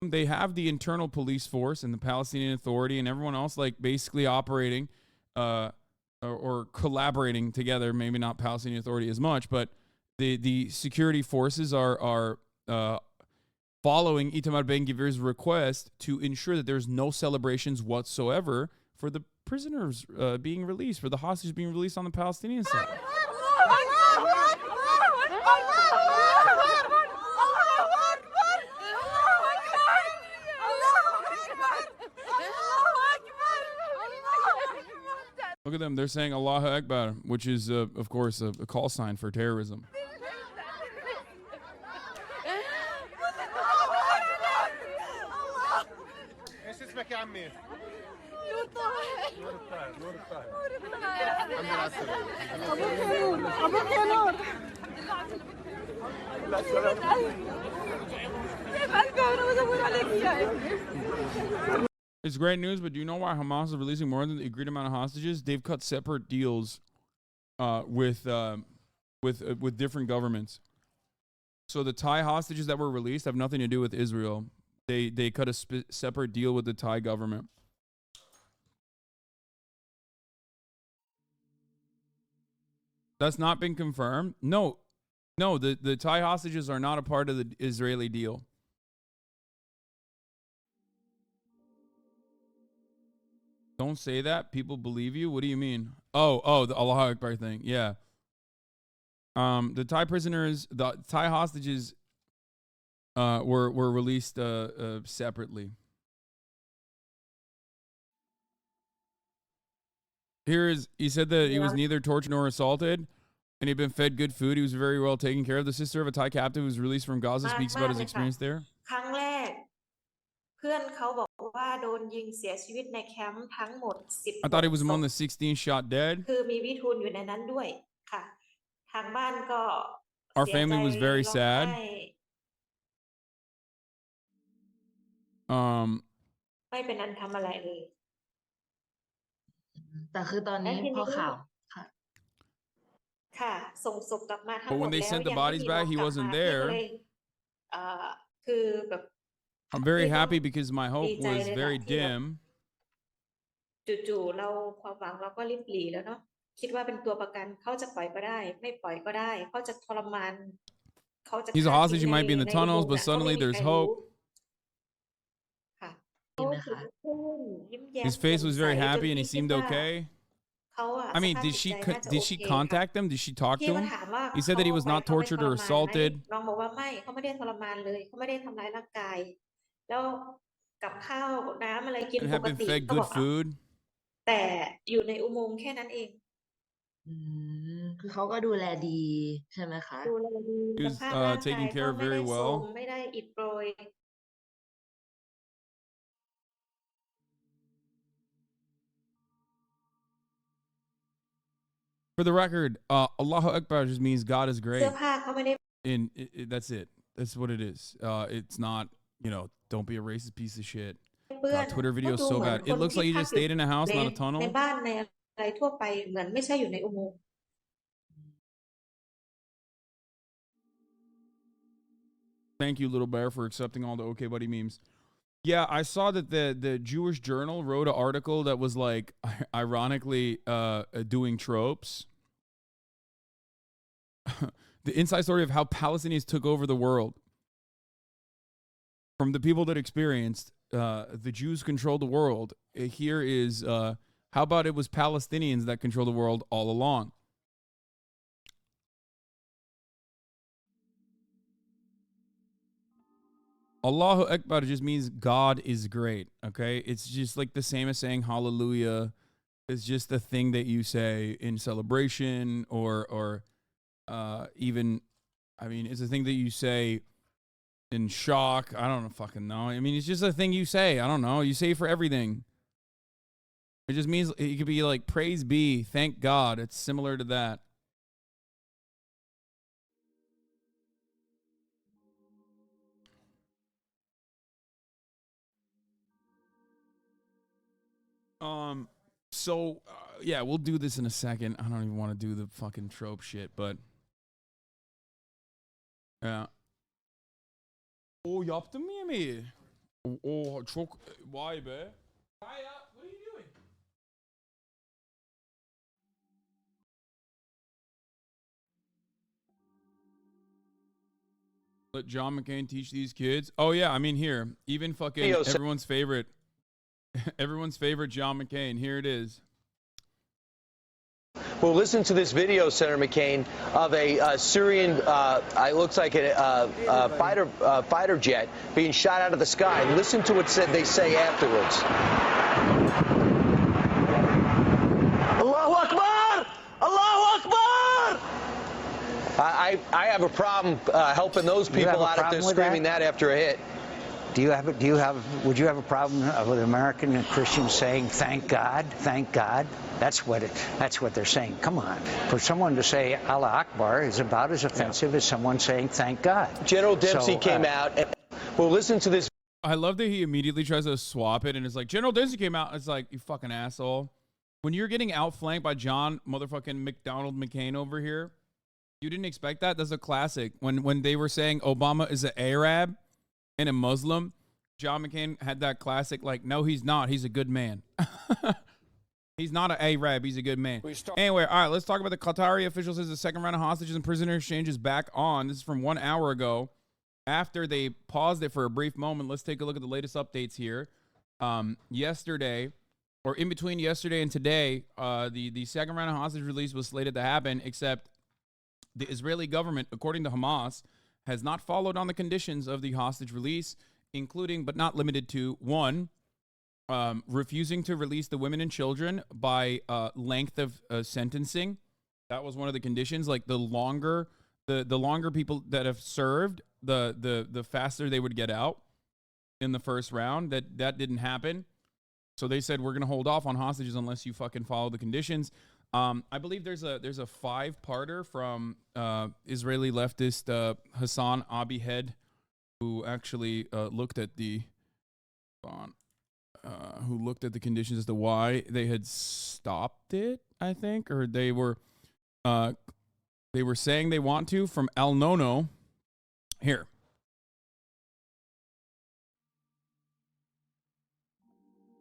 them. They have the internal police force and the Palestinian Authority and everyone else like basically operating or collaborating together. Maybe not Palestinian Authority as much, but the security forces are following Itamar Ben-Gvir's request to ensure that there's no celebrations whatsoever for the prisoners being released, for the hostages being released on the Palestinian side. Look at them. They're saying Allahu Akbar, which is, of course, a call sign for terrorism. It's great news, but do you know why Hamas is releasing more than the agreed amount of hostages? They've cut separate deals with different governments. So the Thai hostages that were released have nothing to do with Israel. They cut a separate deal with the Thai government. That's not been confirmed. No, the Thai hostages are not a part of the Israeli deal. Don't say that. People believe you. What do you mean? Oh, the Allah Akbar thing. Yeah. The Thai prisoners, the Thai hostages, were released separately. He said that he was neither tortured nor assaulted, and he'd been fed good food. He was very well taken care of. The sister of a Thai captive who was released from Gaza speaks about his experience there. I thought he was among the 16 shot dead. Our family was very sad. But when they sent the bodies back, he wasn't there. I'm very happy because my hope was very dim. He's a hostage, he might be in the tunnels, but suddenly there's hope. His face was very happy and he seemed okay. I mean, did she contact him? Did she talk to him? He said that he was not tortured or assaulted. And had been fed good food. He was taken care of very well. For the record, Allahu Akbar just means God is great. And that's it. That's what it is. It's not, don't be a racist piece of shit. Twitter video is so bad. It looks like you just stayed in a house, not a tunnel. Thank you, Little Bear, for accepting all the Okay Buddy memes. Yeah, I saw that the Jewish Journal wrote an article that was like, ironically, doing tropes. The inside story of how Palestinians took over the world. From the people that experienced the Jews controlled the world. Here is, how about it was Palestinians that controlled the world all along? Allahu Akbar just means God is great, okay? It's just like the same as saying hallelujah. It's just a thing that you say in celebration or even, I mean, it's a thing that you say in shock. I don't fucking know. I mean, it's just a thing you say. I don't know. You say it for everything. It just means, it could be like, praise be, thank God. It's similar to that. So, yeah, we'll do this in a second. I don't even want to do the fucking trope shit, but yeah. O yaptın mı yemeği? Oh, çok. Vay be. Kaya, what are you doing? Let John McCain teach these kids. Oh yeah, I mean here, even fucking everyone's favorite, everyone's favorite John McCain. Here it is. Well, listen to this video, Senator McCain, of a Syrian, it looks like a fighter jet being shot out of the sky. Listen to what they say afterwards. Allahu Akbar! Allahu Akbar! I have a problem helping those people out if they're screaming that after a hit. Would you have a problem with American Christians saying, thank God, thank God? That's what they're saying. Come on. For someone to say Allah Akbar is about as offensive as someone saying, thank God. General Dempsey came out and, well, listen to this. I love that he immediately tries to swap it and it's like, General Dempsey came out. It's like, you fucking asshole. When you're getting outflanked by John motherfucking McDonald McCain over here, you didn't expect that? That's a classic. When they were saying Obama is an Arab and a Muslim, John McCain had that classic, like, no, he's not. He's a good man. He's not an Arab. He's a good man. Anyway, all right, let's talk about the Qatari official says the second round of hostages and prisoner exchange is back on. This is from 1 hour ago. After they paused it for a brief moment, let's take a look at the latest updates here. Yesterday, or in between yesterday and today, the second round of hostage release was slated to happen, except the Israeli government, according to Hamas, has not followed on the conditions of the hostage release, including but not limited to, one, refusing to release the women and children by length of sentencing. That was one of the conditions. Like the longer people that have served, the faster they would get out in the first round. That didn't happen. So they said, we're going to hold off on hostages unless you fucking follow the conditions. I believe there's a 5-parter from Israeli leftist Hasanabi Head, who actually looked at the conditions as to why they had stopped it, I think, or they were saying they want to, from El Nono. Here.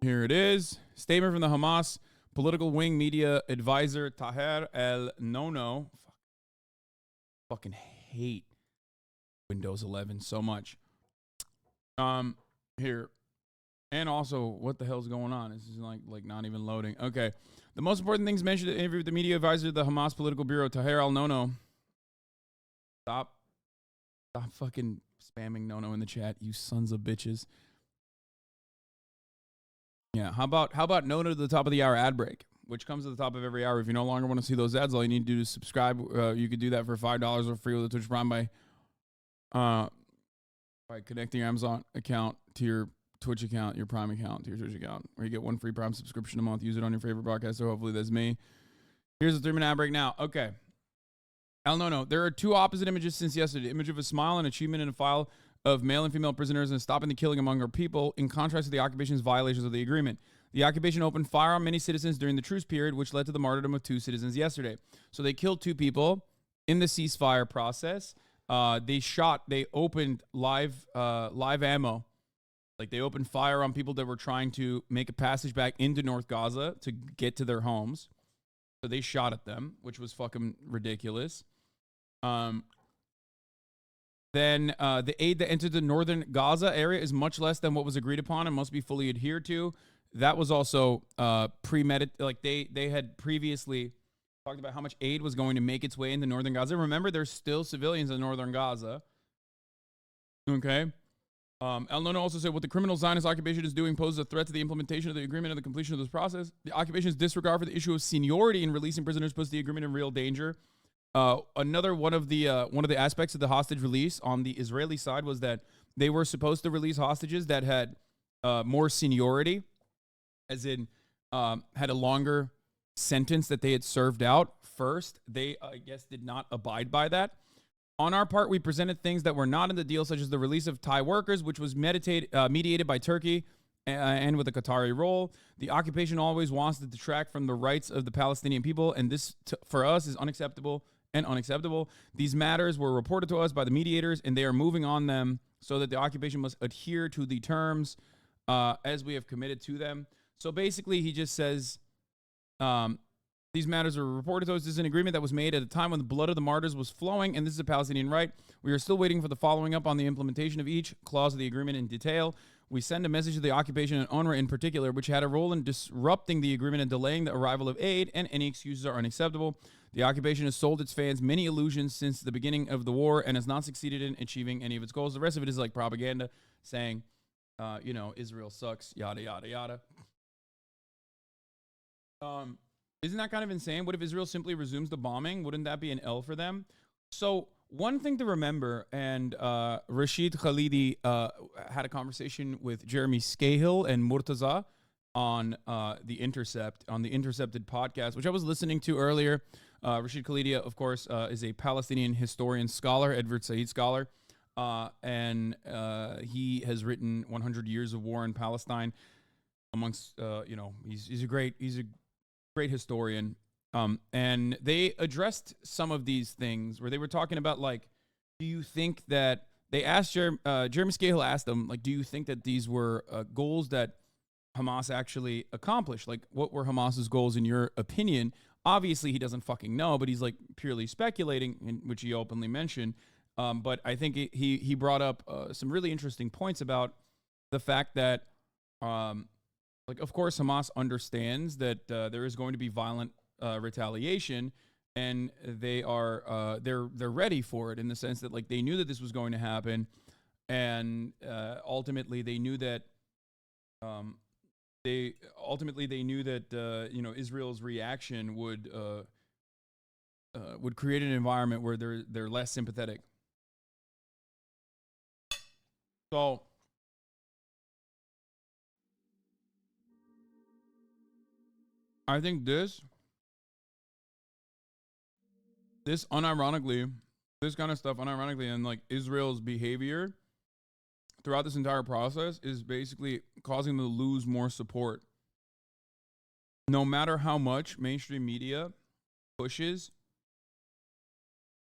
Here it is. Statement from the Hamas political wing media advisor Taher El Nono. Fucking hate Windows 11 so much. Here. And also, what the hell's going on? This is like not even loading. Okay. The most important things mentioned in the interview with the media advisor, the Hamas political bureau, Taher El Nono. Stop fucking spamming Nono in the chat, you sons of bitches. Yeah, how about Nono to the top of the hour ad break, which comes at the top of every hour. If you no longer want to see those ads, all you need to do is subscribe. You could do that for $5 or free with a Twitch Prime by connecting your Amazon account to your Twitch account, your Prime account to your Twitch account, where you get 1 free Prime subscription a month. Use it on your favorite broadcaster. Hopefully that's me. Here's the 3-minute ad break now. Okay. No. There are 2 opposite images since yesterday. The image of a smile and achievement in a file of male and female prisoners and stopping the killing among our people, in contrast to the occupation's violations of the agreement. The occupation opened fire on many citizens during the truce period, which led to the martyrdom of 2 citizens yesterday. So they killed 2 people in the ceasefire process. They opened live ammo. Like, they opened fire on people that were trying to make a passage back into North Gaza to get to their homes. So they shot at them, which was fucking ridiculous. Then the aid that entered the northern Gaza area is much less than what was agreed upon and must be fully adhered to. That was also premeditated. Like, they had previously talked about how much aid was going to make its way into northern Gaza. Remember, there's still civilians in northern Gaza. Okay. El Nono also said what the criminal Zionist occupation is doing poses a threat to the implementation of the agreement and the completion of this process. The occupation's disregard for the issue of seniority in releasing prisoners puts the agreement in real danger. Another one of the aspects of the hostage release on the Israeli side was that they were supposed to release hostages that had more seniority, as in had a longer sentence that they had served out first. They, I guess, did not abide by that. On our part, we presented things that were not in the deal, such as the release of Thai workers, which was mediated by Turkey and with a Qatari role. The occupation always wants to detract from the rights of the Palestinian people, and this, for us, is unacceptable and unacceptable. These matters were reported to us by the mediators, and they are moving on them so that the occupation must adhere to the terms as we have committed to them. So basically, he just says, these matters are reported to us. This is an agreement that was made at a time when the blood of the martyrs was flowing, and this is a Palestinian right. We are still waiting for the following up on the implementation of each clause of the agreement in detail. We send a message to the occupation and UNRWA in particular, which had a role in disrupting the agreement and delaying the arrival of aid, and any excuses are unacceptable. The occupation has sold its fans many illusions since the beginning of the war and has not succeeded in achieving any of its goals. The rest of it is like propaganda saying, Israel sucks, yada, yada, yada. Isn't that kind of insane? What if Israel simply resumes the bombing? Wouldn't that be an L for them? So one thing to remember, and Rashid Khalidi had a conversation with Jeremy Scahill and Murtaza on The Intercept, on the Intercepted podcast, which I was listening to earlier. Rashid Khalidi, of course, is a Palestinian historian scholar, Edward Said scholar, and he has written 100 Years of War in Palestine. Amongst, he's a great historian. And they addressed some of these things where they were talking about, like, do you think that they asked Jeremy Scahill asked them, like, do you think that these were goals that Hamas actually accomplished? Like, what were Hamas's goals in your opinion? Obviously, he doesn't fucking know, but he's like purely speculating, in which he openly mentioned. But I think he brought up some really interesting points about the fact that, like, of course, Hamas understands that there is going to be violent retaliation, and they are they're ready for it, in the sense that, like, they knew that this was going to happen, and ultimately they knew that Israel's reaction would create an environment where they're less sympathetic. So I think this unironically, this kind of stuff unironically, and like Israel's behavior throughout this entire process is basically causing them to lose more support. No matter how much mainstream media pushes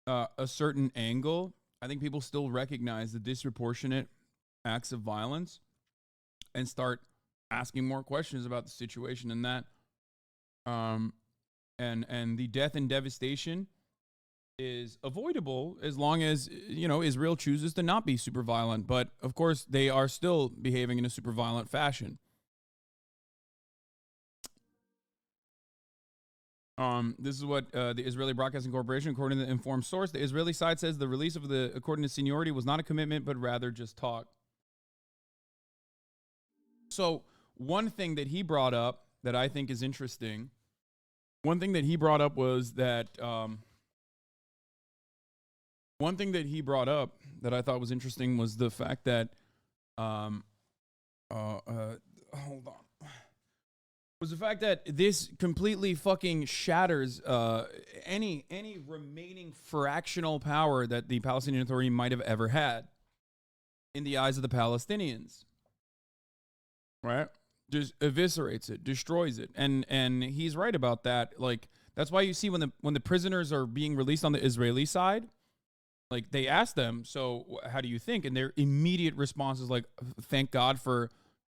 a certain angle, I think people still recognize the disproportionate acts of violence and start asking more questions about the situation, and that and the death and devastation is avoidable as long as, Israel chooses to not be super violent. But of course, they are still behaving in a super violent fashion. This is what the Israeli Broadcasting Corporation, according to the informed source, the Israeli side says the release of the according to seniority was not a commitment, but rather just talk. So one thing that he brought up that I think is interesting, was that one thing that he brought up that I thought was interesting was the fact that hold on. Was the fact that this completely fucking shatters any remaining fractional power that the Palestinian Authority might have ever had in the eyes of the Palestinians. Right? Just eviscerates it, destroys it. And he's right about that. Like, that's why you see when the prisoners are being released on the Israeli side, like, they ask them, so how do you think? And their immediate response is like, thank God for,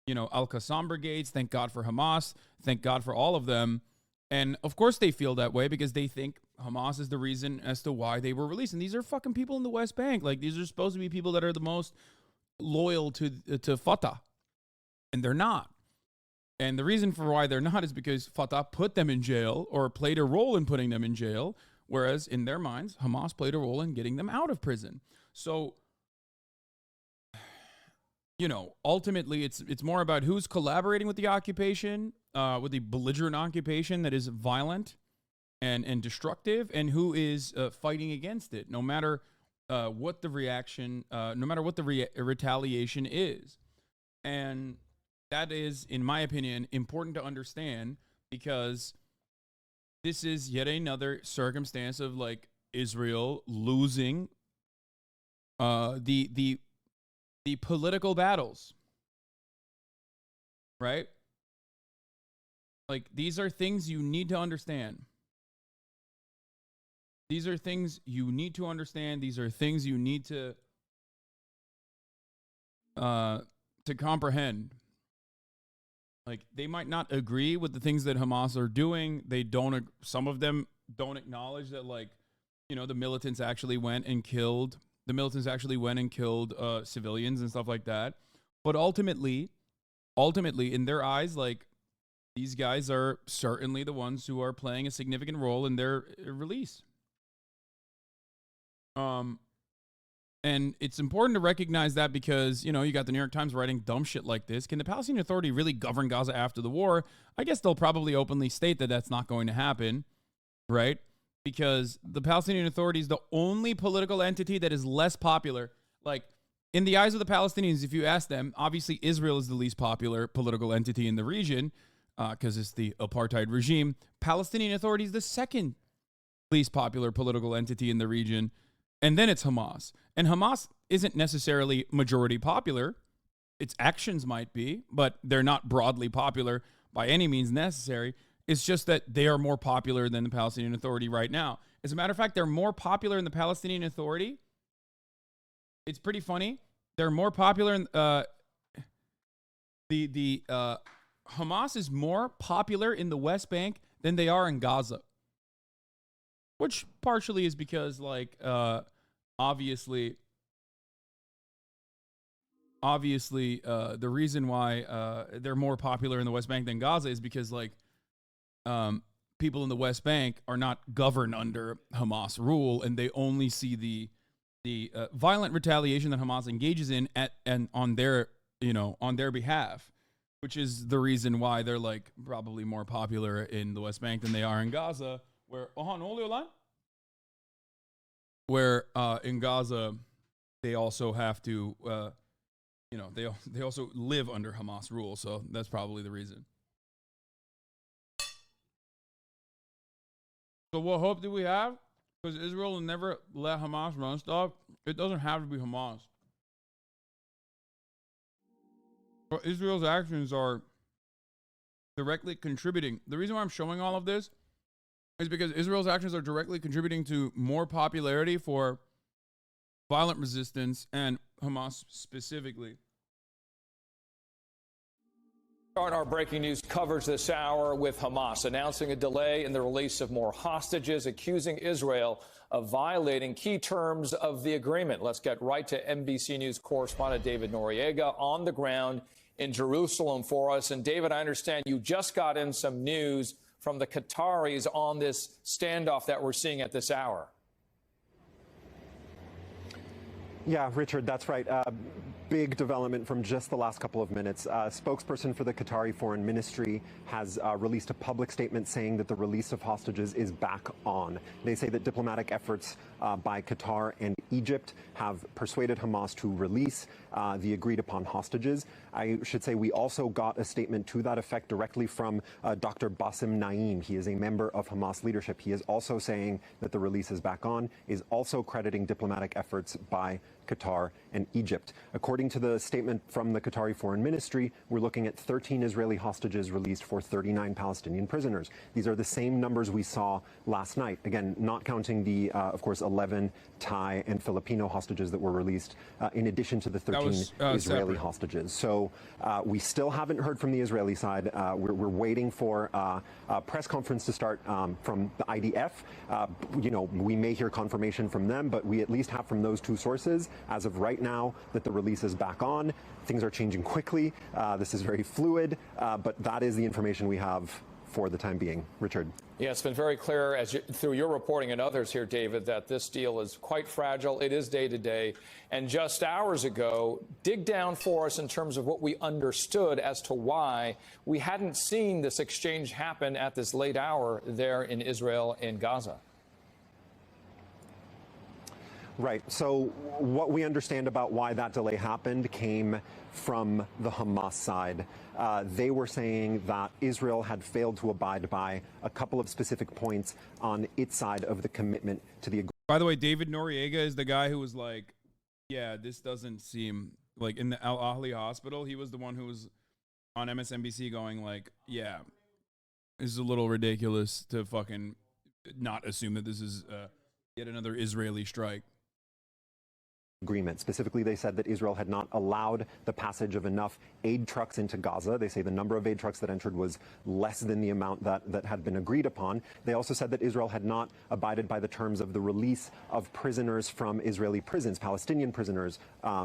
Al-Qassam brigades, thank God for Hamas, thank God for all of them. And of course they feel that way because they think Hamas is the reason as to why they were released. And these are fucking people in the West Bank. Like, these are supposed to be people that are the most loyal to Fatah. And they're not. And the reason for why they're not is because Fatah put them in jail or played a role in putting them in jail, whereas in their minds, Hamas played a role in getting them out of prison. So, ultimately it's more about who's collaborating with the occupation, with the belligerent occupation that is violent and destructive, and who is fighting against it, no matter what the reaction, no matter what the retaliation is. And that is, in my opinion, important to understand, because this is yet another circumstance of, like, Israel losing the political battles, right? Like, these are things you need to understand. These are things you need to understand. These are things you need to to comprehend. Like, they might not agree with the things that Hamas are doing. They don't. Some of them don't acknowledge that, like, you know, the militants actually went and killed. Civilians and stuff like that. But ultimately, in their eyes, like, these guys are certainly the ones who are playing a significant role in their release. And it's important to recognize that because, you know, you got the New York Times writing dumb shit like this. Can the Palestinian Authority really govern Gaza after the war? I guess they'll probably openly state that that's not going to happen, right? Because the Palestinian Authority is the only political entity that is less popular. Like, in the eyes of the Palestinians, if you ask them, obviously Israel is the least popular political entity in the region because it's the apartheid regime. Palestinian Authority is the second least popular political entity in the region. And then it's Hamas. And Hamas isn't necessarily majority popular. Its actions might be, but they're not broadly popular by any means necessary. It's just that they are more popular than the Palestinian Authority right now. As a matter of fact, they're more popular in the Palestinian Authority. It's pretty funny. They're more popular in Hamas is more popular in the West Bank than they are in Gaza. Which partially is because, like, obviously, the reason why they're more popular in the West Bank than Gaza is because, like, people in the West Bank are not governed under Hamas rule, and they only see the violent retaliation that Hamas engages in on their behalf, which is the reason why they're, like, probably more popular in the West Bank than they are in Gaza. Where in Gaza, they also have to, they also live under Hamas rule. So that's probably the reason. So what hope do we have? Because Israel will never let Hamas run stuff. It doesn't have to be Hamas. But Israel's actions are directly contributing. The reason why I'm showing all of this is because Israel's actions are directly contributing to more popularity for violent resistance and Hamas specifically. Start our breaking news coverage this hour with Hamas announcing a delay in the release of more hostages, accusing Israel of violating key terms of the agreement. Let's get right to NBC News correspondent David Noriega on the ground in Jerusalem for us. And David, I understand you just got in some news from the Qataris on this standoff that we're seeing at this hour. Yeah, Richard, that's right. Big development from just the last couple of minutes. Spokesperson for the Qatari Foreign Ministry has released a public statement saying that the release of hostages is back on. They say that diplomatic efforts by Qatar and Egypt have persuaded Hamas to release the agreed upon hostages. I should say we also got a statement to that effect directly from Dr. Bassem Naim. He is a member of Hamas leadership. He is also saying that the release is back on, is also crediting diplomatic efforts by Qatar and Egypt. According to the statement from the Qatari Foreign Ministry, we're looking at 13 Israeli hostages released for 39 Palestinian prisoners. These are the same numbers we saw last night. Again, not counting the, of course, 11 Thai and Filipino hostages that were released, in addition to the 13 Israeli separate hostages. So we still haven't heard from the Israeli side. We're waiting for a press conference to start from the IDF. We may hear confirmation from them, but we at least have from those two sources as of right now that the release is back on. Things are changing quickly. This is very fluid, but that is the information we have for the time being. Richard. Yeah, it's been very clear through your reporting and others here, David, that this deal is quite fragile. It is day to day. And just hours ago, dig down for us in terms of what we understood as to why we hadn't seen this exchange happen at this late hour there in Israel and Gaza. Right. So what we understand about why that delay happened came from the Hamas side. They were saying that Israel had failed to abide by a couple of specific points on its side of the commitment to the agreement. By the way, David Noriega is the guy who was like, yeah, this doesn't seem like in the Al Ahli hospital. He was the one who was on MSNBC going like, yeah, this is a little ridiculous to fucking not assume that this is yet another Israeli strike. agreement. Specifically, they said that Israel had not allowed the passage of enough aid trucks into Gaza. They say the number of aid trucks that entered was less than the amount that had been agreed upon. They also said that Israel had not abided by the terms of the release of prisoners from Israeli prisons, Palestinian prisoners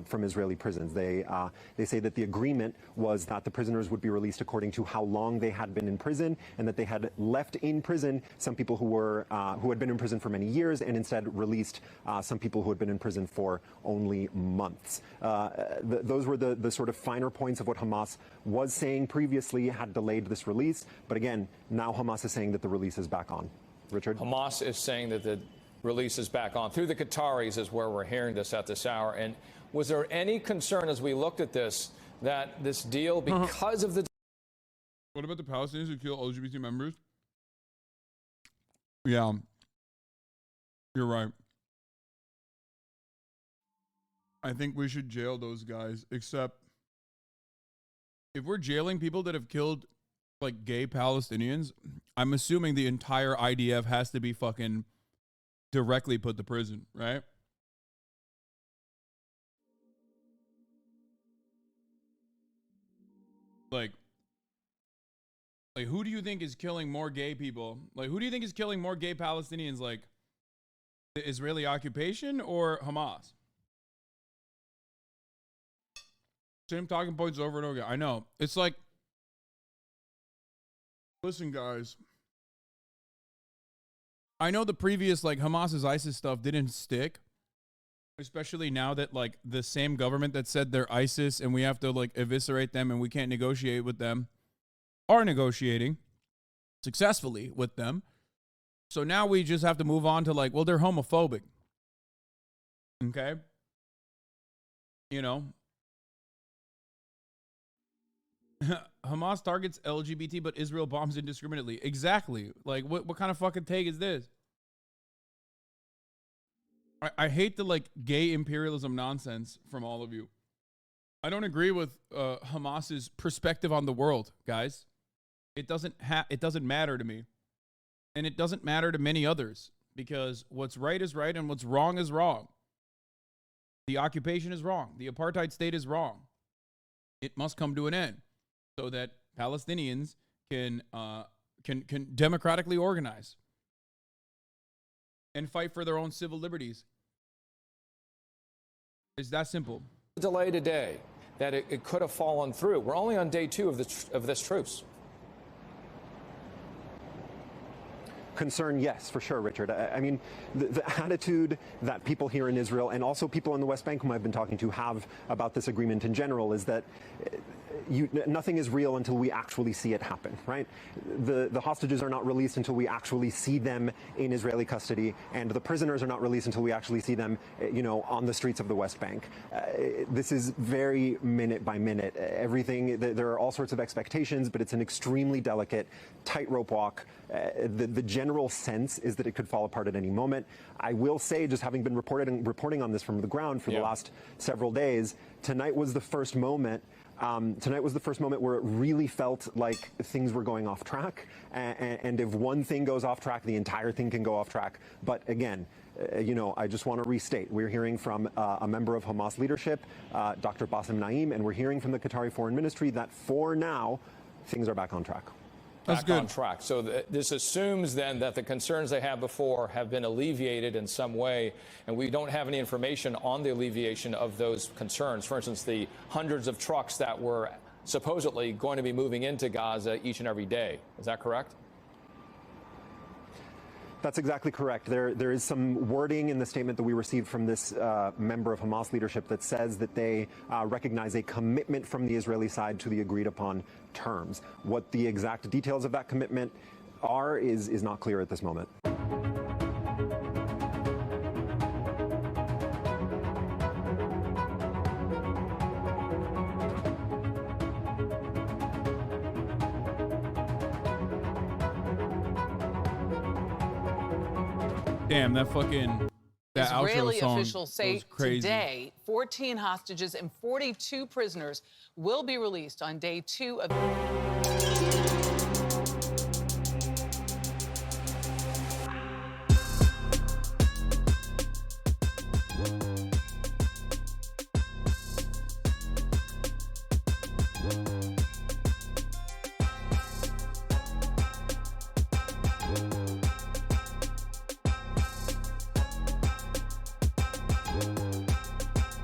from Israeli prisons. They say that the agreement was that the prisoners would be released according to how long they had been in prison, and that they had left in prison some people who had been in prison for many years, and instead released some people who had been in prison for only months. Those were the sort of finer points of what Hamas was saying previously had delayed this release. But again, now Hamas is saying that the release is back on. Richard? Hamas is saying that the release is back on. Through the Qataris is where we're hearing this at this hour. And was there any concern as we looked at this that this deal, because of the... What about the Palestinians who kill LGBT members? Yeah, you're right. I think we should jail those guys, except if we're jailing people that have killed like gay Palestinians, I'm assuming the entire IDF has to be fucking directly put to prison, right? Like who do you think is killing more gay people? Like, who do you think is killing more gay Palestinians? Like, the Israeli occupation or Hamas? Same talking points over and over again. I know. It's like, listen, guys. I know the previous, like, Hamas's ISIS stuff didn't stick. Especially now that, like, the same government that said they're ISIS and we have to, like, eviscerate them and we can't negotiate with them are negotiating successfully with them. So now we just have to move on to, like, well, they're homophobic. Okay? You know? Hamas targets LGBT, but Israel bombs indiscriminately. Exactly. Like, what kind of fucking take is this? I hate the, like, gay imperialism nonsense from all of you. I don't agree with Hamas's perspective on the world, guys. It doesn't matter to me. And it doesn't matter to many others, because what's right is right and what's wrong is wrong. The occupation is wrong. The apartheid state is wrong. It must come to an end so that Palestinians can democratically organize and fight for their own civil liberties. It's that simple. Delay today, that it could have fallen through. We're only on day 2 of this truce. Concern, yes, for sure, Richard. I mean, the attitude that people here in Israel and also people in the West Bank whom I've been talking to have about this agreement in general is that nothing is real until we actually see it happen, right? The hostages are not released until we actually see them in Israeli custody, and the prisoners are not released until we actually see them, you know, on the streets of the West Bank. This is very minute by minute. Everything, there are all sorts of expectations, but it's an extremely delicate tightrope walk. The general sense is that it could fall apart at any moment. I will say, just having been reporting on this from the ground for the last several days, tonight was the first moment where it really felt like things were going off track. And if one thing goes off track, the entire thing can go off track. But again, you know, I just want to restate, we're hearing from a member of Hamas leadership, Dr. Bassem Naim, and we're hearing from the Qatari Foreign Ministry that for now, things are back on track. Back on track. So this assumes then that the concerns they had before have been alleviated in some way, and we don't have any information on the alleviation of those concerns. For instance, the hundreds of trucks that were supposedly going to be moving into Gaza each and every day. Is that correct? That's exactly correct. There is some wording in the statement that we received from this member of Hamas leadership that says that they recognize a commitment from the Israeli side to the agreed upon terms. What the exact details of that commitment are is not clear at this moment. Damn, that Israeli outro song officials say was crazy. Today, 14 hostages and 42 prisoners will be released on day 2 of...